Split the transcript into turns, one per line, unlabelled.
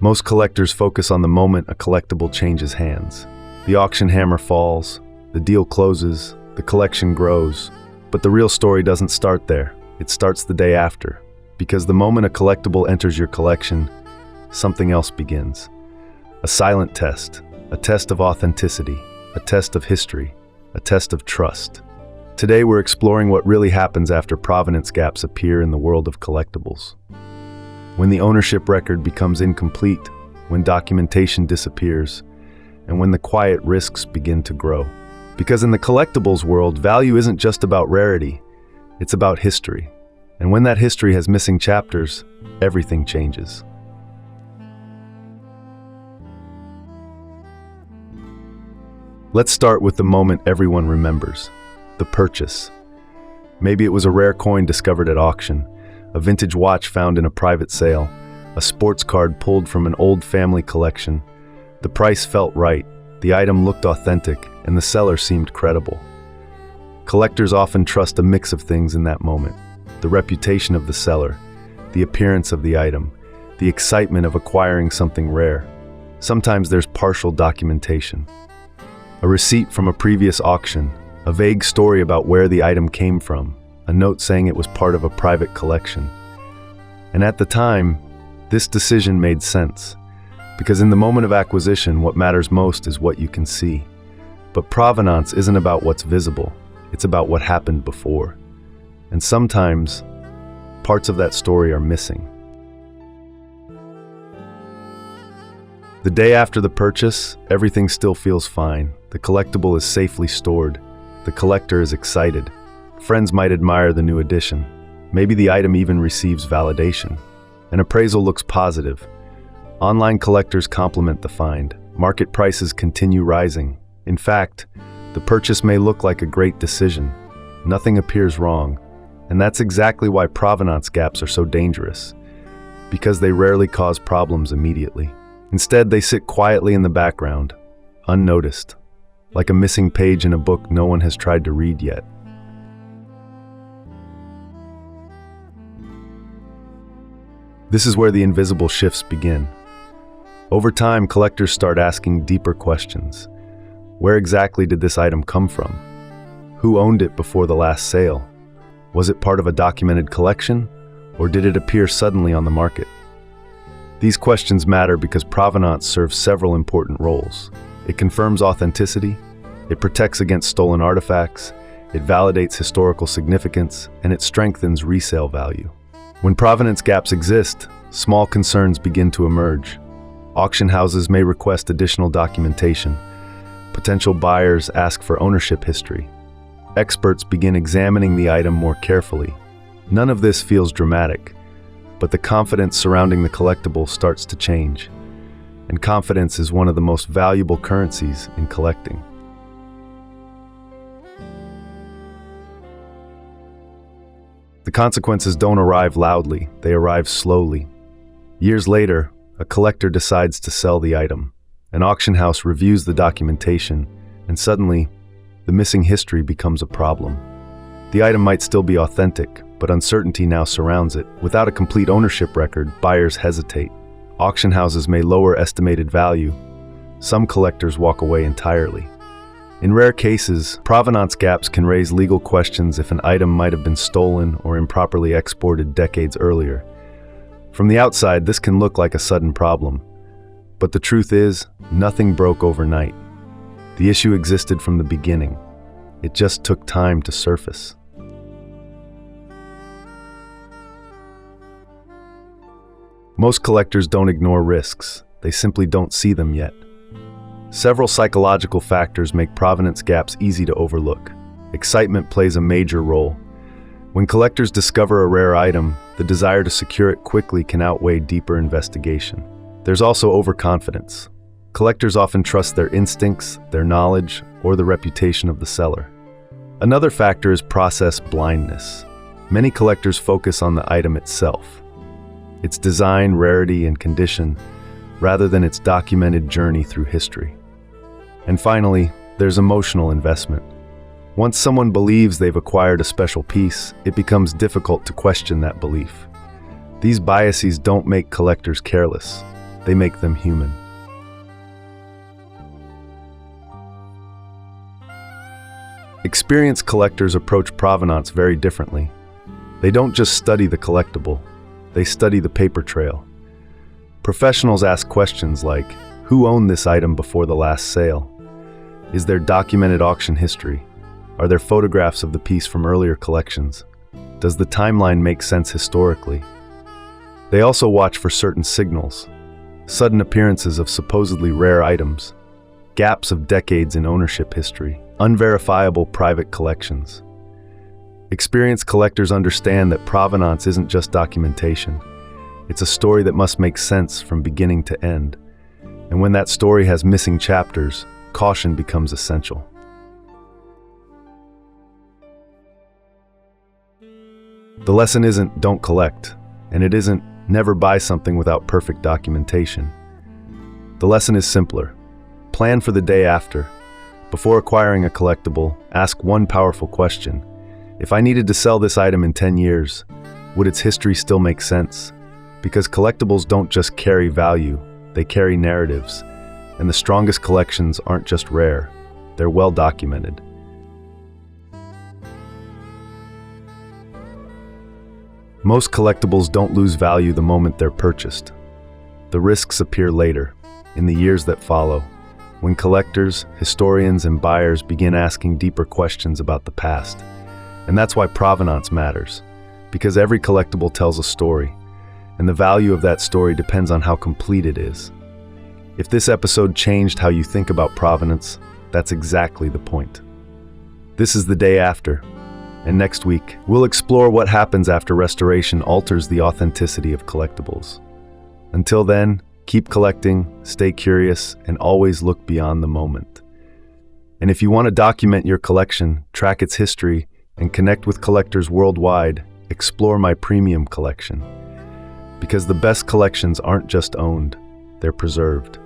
Most collectors focus on the moment a collectible changes hands. The auction hammer falls, the deal closes, the collection grows. But the real story doesn't start there. It starts the day after. Because the moment a collectible enters your collection, something else begins. A silent test, a test of authenticity, a test of history, a test of trust. Today we're exploring what really happens after provenance gaps appear in the world of collectibles. When the ownership record becomes incomplete, when documentation disappears, and when the quiet risks begin to grow. Because in the collectibles world, value isn't just about rarity, it's about history. And when that history has missing chapters, everything changes. Let's start with the moment everyone remembers, the purchase. Maybe it was a rare coin discovered at auction, a vintage watch found in a private sale, a sports card pulled from an old family collection. The price felt right, the item looked authentic, and the seller seemed credible. Collectors often trust a mix of things in that moment: the reputation of the seller, the appearance of the item, the excitement of acquiring something rare. Sometimes there's partial documentation. A receipt from a previous auction, a vague story about where the item came from, a note saying it was part of a private collection. And at the time, this decision made sense, because in the moment of acquisition, what matters most is what you can see. But provenance isn't about what's visible, it's about what happened before. And sometimes, parts of that story are missing. The day after the purchase, everything still feels fine. The collectible is safely stored. The collector is excited. Friends might admire the new addition. Maybe the item even receives validation. An appraisal looks positive. Online collectors compliment the find. Market prices continue rising. In fact, the purchase may look like a great decision. Nothing appears wrong. And that's exactly why provenance gaps are so dangerous. Because they rarely cause problems immediately. Instead, they sit quietly in the background, unnoticed, like a missing page in a book no one has tried to read yet. This is where the invisible shifts begin. Over time, collectors start asking deeper questions. Where exactly did this item come from? Who owned it before the last sale? Was it part of a documented collection, or did it appear suddenly on the market? These questions matter because provenance serves several important roles. It confirms authenticity, it protects against stolen artifacts, it validates historical significance, and it strengthens resale value. When provenance gaps exist, small concerns begin to emerge. Auction houses may request additional documentation. Potential buyers ask for ownership history. Experts begin examining the item more carefully. None of this feels dramatic, but the confidence surrounding the collectible starts to change. And confidence is one of the most valuable currencies in collecting. The consequences don't arrive loudly, they arrive slowly. Years later, a collector decides to sell the item. An auction house reviews the documentation, and suddenly, the missing history becomes a problem. The item might still be authentic, but uncertainty now surrounds it. Without a complete ownership record, buyers hesitate. Auction houses may lower estimated value. Some collectors walk away entirely. In rare cases, provenance gaps can raise legal questions if an item might have been stolen or improperly exported decades earlier. From the outside, this can look like a sudden problem. But the truth is, nothing broke overnight. The issue existed from the beginning. It just took time to surface. Most collectors don't ignore risks. They simply don't see them yet. Several psychological factors make provenance gaps easy to overlook. Excitement plays a major role. When collectors discover a rare item, the desire to secure it quickly can outweigh deeper investigation. There's also overconfidence. Collectors often trust their instincts, their knowledge, or the reputation of the seller. Another factor is process blindness. Many collectors focus on the item itself, its design, rarity, and condition, rather than its documented journey through history. And finally, there's emotional investment. Once someone believes they've acquired a special piece, it becomes difficult to question that belief. These biases don't make collectors careless. They make them human. Experienced collectors approach provenance very differently. They don't just study the collectible, they study the paper trail. Professionals ask questions like, who owned this item before the last sale? Is there documented auction history? Are there photographs of the piece from earlier collections? Does the timeline make sense historically? They also watch for certain signals, sudden appearances of supposedly rare items, gaps of decades in ownership history, unverifiable private collections. Experienced collectors understand that provenance isn't just documentation. It's a story that must make sense from beginning to end. And when that story has missing chapters, caution becomes essential. The lesson isn't don't collect, and it isn't never buy something without perfect documentation. The lesson is simpler. Plan for the day after. Before acquiring a collectible, ask one powerful question. If I needed to sell this item in 10 years, would its history still make sense? Because collectibles don't just carry value, they carry narratives. And the strongest collections aren't just rare, they're well documented. Most collectibles don't lose value the moment they're purchased. The risks appear later, in the years that follow, when collectors, historians, and buyers begin asking deeper questions about the past. And that's why provenance matters, because every collectible tells a story, and the value of that story depends on how complete it is. If this episode changed how you think about provenance, that's exactly the point. This is the day after, and next week, we'll explore what happens after restoration alters the authenticity of collectibles. Until then, keep collecting, stay curious, and always look beyond the moment. And if you want to document your collection, track its history, and connect with collectors worldwide, explore my premium collection. Because the best collections aren't just owned, they're preserved.